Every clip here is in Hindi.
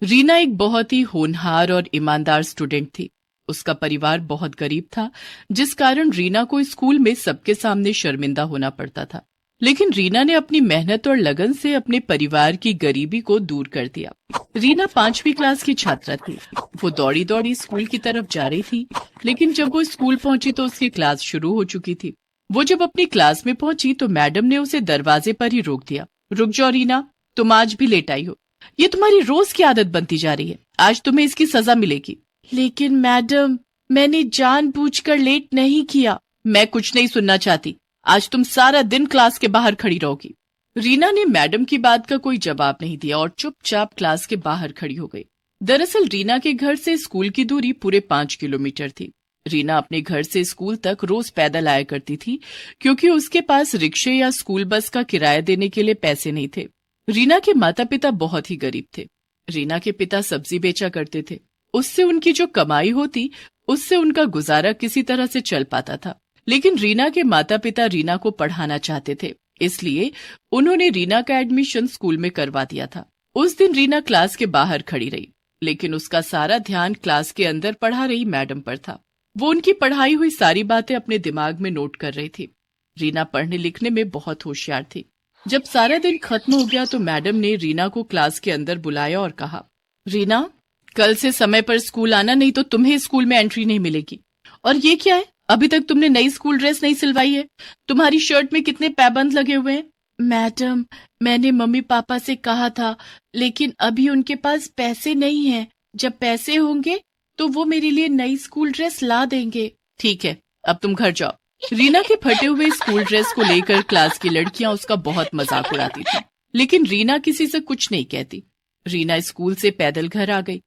रीना एक बहुत ही होनहार और ईमानदार स्टूडेंट थी। उसका परिवार बहुत गरीब था, जिस कारण रीना को स्कूल में सबके सामने शर्मिंदा होना पड़ता था। लेकिन रीना ने अपनी मेहनत और लगन से अपने परिवार की गरीबी को दूर कर दिया। रीना 5वीं क्लास की छात्रा थी। वो दौड़ी दौड़ी स्कूल की तरफ जा रही थी, लेकिन जब वो स्कूल पहुंची तो उसकी क्लास शुरू हो चुकी थी। वो जब अपनी क्लास में पहुंची तो मैडम ने उसे दरवाजे पर ही रोक दिया। रुक जाओ रीना, तुम आज भी लेट आई हो। ये तुम्हारी रोज की आदत बनती जा रही है। आज तुम्हें इसकी सजा मिलेगी। लेकिन मैडम, मैंने जानबूझकर लेट नहीं किया। मैं कुछ नहीं सुनना चाहती। आज तुम सारा दिन क्लास के बाहर खड़ी रहोगी। रीना ने मैडम की बात का कोई जवाब नहीं दिया और चुपचाप क्लास के बाहर खड़ी हो गई। दरअसल रीना के घर से स्कूल की दूरी पूरे 5 किलोमीटर थी। रीना अपने घर से स्कूल तक रोज पैदल आया करती थी, क्योंकि उसके पास रिक्शे या स्कूल बस का किराया देने के लिए पैसे नहीं थे। रीना के माता पिता बहुत ही गरीब थे। रीना के पिता सब्जी बेचा करते थे। उससे उनकी जो कमाई होती, उससे उनका गुजारा किसी तरह से चल पाता था। लेकिन रीना के माता पिता रीना को पढ़ाना चाहते थे, इसलिए उन्होंने रीना का एडमिशन स्कूल में करवा दिया था। उस दिन रीना क्लास के बाहर खड़ी रही, लेकिन उसका सारा ध्यान क्लास के अंदर पढ़ा रही मैडम पर था। वो उनकी पढ़ाई हुई सारी बातें अपने दिमाग में नोट कर रही थी। रीना पढ़ने लिखने में बहुत होशियार थी। जब सारा दिन खत्म हो गया तो मैडम ने रीना को क्लास के अंदर बुलाया और कहा, रीना, कल से समय पर स्कूल आना, नहीं तो तुम्हें स्कूल में एंट्री नहीं मिलेगी। और ये क्या है, अभी तक तुमने नई स्कूल ड्रेस नहीं सिलवाई है। तुम्हारी शर्ट में कितने पैबंद लगे हुए हैं। मैडम, मैंने मम्मी पापा से कहा था, लेकिन अभी उनके पास पैसे नहीं हैं। जब पैसे होंगे तो वो मेरे लिए नई स्कूल ड्रेस ला देंगे। ठीक है, अब तुम घर जाओ। रीना के फटे हुए स्कूल ड्रेस को लेकर क्लास की लड़कियां उसका बहुत मजाक उड़ाती थी, लेकिन रीना किसी से कुछ नहीं कहती। रीना स्कूल से पैदल घर आ गई।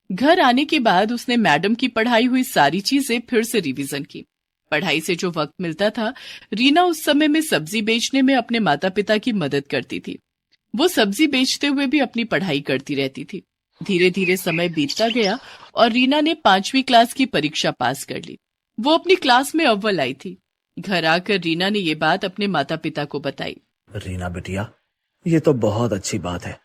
घर आने के बाद उसने मैडम की पढ़ाई हुई सारी चीजें फिर से रिवीजन की। पढ़ाई से जो वक्त मिलता था, रीना उस समय में सब्जी बेचने में अपने माता पिता की मदद करती थी। वो सब्जी बेचते हुए भी अपनी पढ़ाई करती रहती थी। धीरे धीरे समय बीतता गया और रीना ने 5वीं क्लास की परीक्षा पास कर ली। वो अपनी क्लास में अव्वल आई थी। घर आकर रीना ने ये बात अपने माता पिता को बताई। रीना बेटिया, ये तो बहुत अच्छी बात है।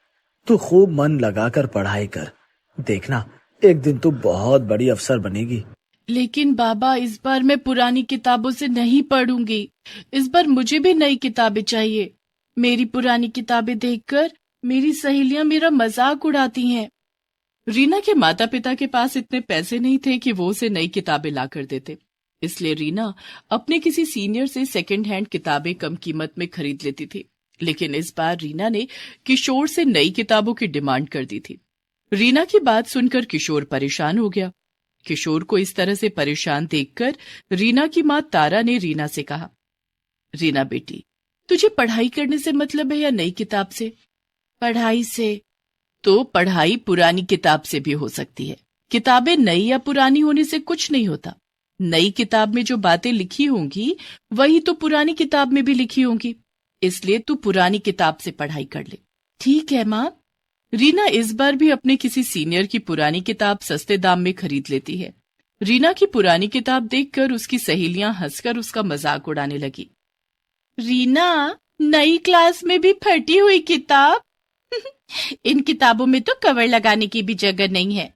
तू खूब मन लगाकर पढ़ाई कर। देखना, एक दिन तू बहुत बड़ी अफसर बनेगी। लेकिन बाबा, इस बार मैं पुरानी किताबों से नहीं पढ़ूंगी। इस बार मुझे भी नई किताबें चाहिए। मेरी पुरानी किताबें देखकर मेरी सहेलियां मेरा मजाक उड़ाती हैं। रीना के माता पिता के पास इतने पैसे नहीं थे कि वो उसे नई किताबें ला कर देते, इसलिए रीना अपने किसी सीनियर से सेकंड हैंड किताबें कम कीमत में खरीद लेती थी। लेकिन इस बार रीना ने किशोर से नई किताबों की डिमांड कर दी थी। रीना की बात सुनकर किशोर परेशान हो गया। किशोर को इस तरह से परेशान देखकर रीना की माँ तारा ने रीना से कहा, रीना बेटी, तुझे पढ़ाई करने से मतलब है या नई किताब से? पढ़ाई से। तो पढ़ाई पुरानी किताब से भी हो सकती है। किताबें नई या पुरानी होने से कुछ नहीं होता। नई किताब में जो बातें लिखी होंगी वही तो पुरानी किताब में भी लिखी होंगी, इसलिए तू पुरानी किताब से पढ़ाई कर ले। ठीक है माँ। रीना इस बार भी अपने किसी सीनियर की पुरानी किताब सस्ते दाम में खरीद लेती है। रीना की पुरानी किताब देखकर उसकी सहेलियां हंसकर उसका मजाक उड़ाने लगी। रीना, नई क्लास में भी फटी हुई किताब? इन किताबों में तो कवर लगाने की भी जगह नहीं है।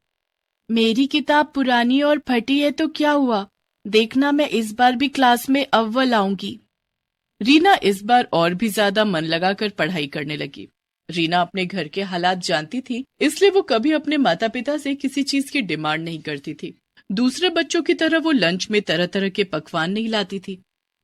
मेरी किताब पुरानी और फटी है तो क्या हुआ? देखना, मैं इस बार भी क्लास में अव्वल आऊंगी। रीना इस बार और भी ज्यादा मन लगाकर पढ़ाई करने लगी। रीना अपने घर के हालात जानती थी, इसलिए वो कभी अपने माता पिता से किसी चीज की डिमांड नहीं करती थी। दूसरे बच्चों की तरह वो लंच में तरह तरह के पकवान नहीं लाती थी।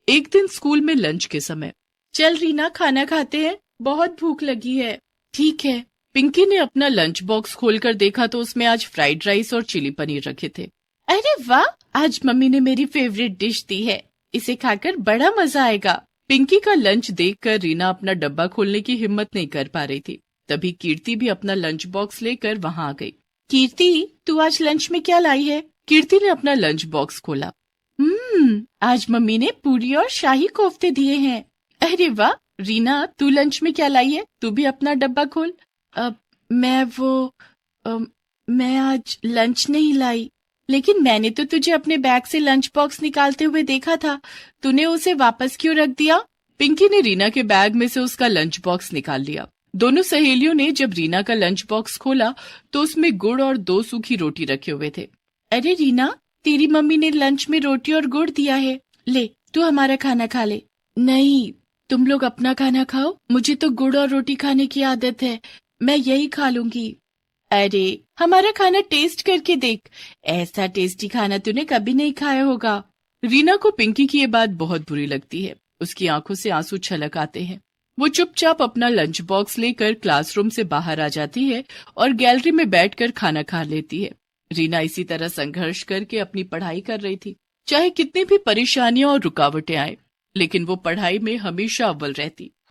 एक दिन स्कूल में लंच के समय, चल रीना, खाना खाते हैं, बहुत भूख लगी है। ठीक है। पिंकी ने अपना लंच बॉक्स खोलकर देखा तो उसमें आज फ्राइड राइस और चिली पनीर रखे थे। अरे वाह, आज मम्मी ने मेरी फेवरेट डिश दी है, इसे खाकर बड़ा मजा आएगा। पिंकी का लंच देखकर रीना अपना डब्बा खोलने की हिम्मत नहीं कर पा रही थी। तभी कीर्ति भी अपना लंच बॉक्स लेकर वहां आ गई। कीर्ति, तू आज लंच में क्या लाई है? कीर्ति ने अपना लंच बॉक्स खोला। आज मम्मी ने पूरी और शाही कोफ्ते दिए हैं। अरे वाह। रीना, तू लंच में क्या लाई है? तू भी अपना डब्बा खोल। मैं आज लंच नहीं लाई। लेकिन मैंने तो तुझे अपने बैग से लंच बॉक्स निकालते हुए देखा था, तूने उसे वापस क्यों रख दिया? पिंकी ने रीना के बैग में से उसका लंच बॉक्स निकाल लिया। दोनों सहेलियों ने जब रीना का लंच बॉक्स खोला तो उसमें गुड़ और 2 सूखी रोटी रखे हुए थे। अरे रीना, तेरी मम्मी ने लंच में रोटी और गुड़ दिया है, ले तू हमारा खाना खा ले। नहीं, तुम लोग अपना खाना खाओ, मुझे तो गुड़ और रोटी खाने की आदत है, मैं यही खा लूंगी। अरे हमारा खाना टेस्ट करके देख, ऐसा टेस्टी खाना तूने कभी नहीं खाया होगा। रीना को पिंकी की ये बात बहुत बुरी लगती है। उसकी आंखों से आंसू छलक आते हैं। वो चुपचाप अपना लंच बॉक्स लेकर क्लासरूम से बाहर आ जाती है और गैलरी में बैठकर खाना खा लेती है। रीना इसी तरह संघर्ष करके अपनी पढ़ाई कर रही थी। चाहे कितनी भी परेशानियां और रुकावटें आए, लेकिन वो पढ़ाई में हमेशा अव्वल रहती।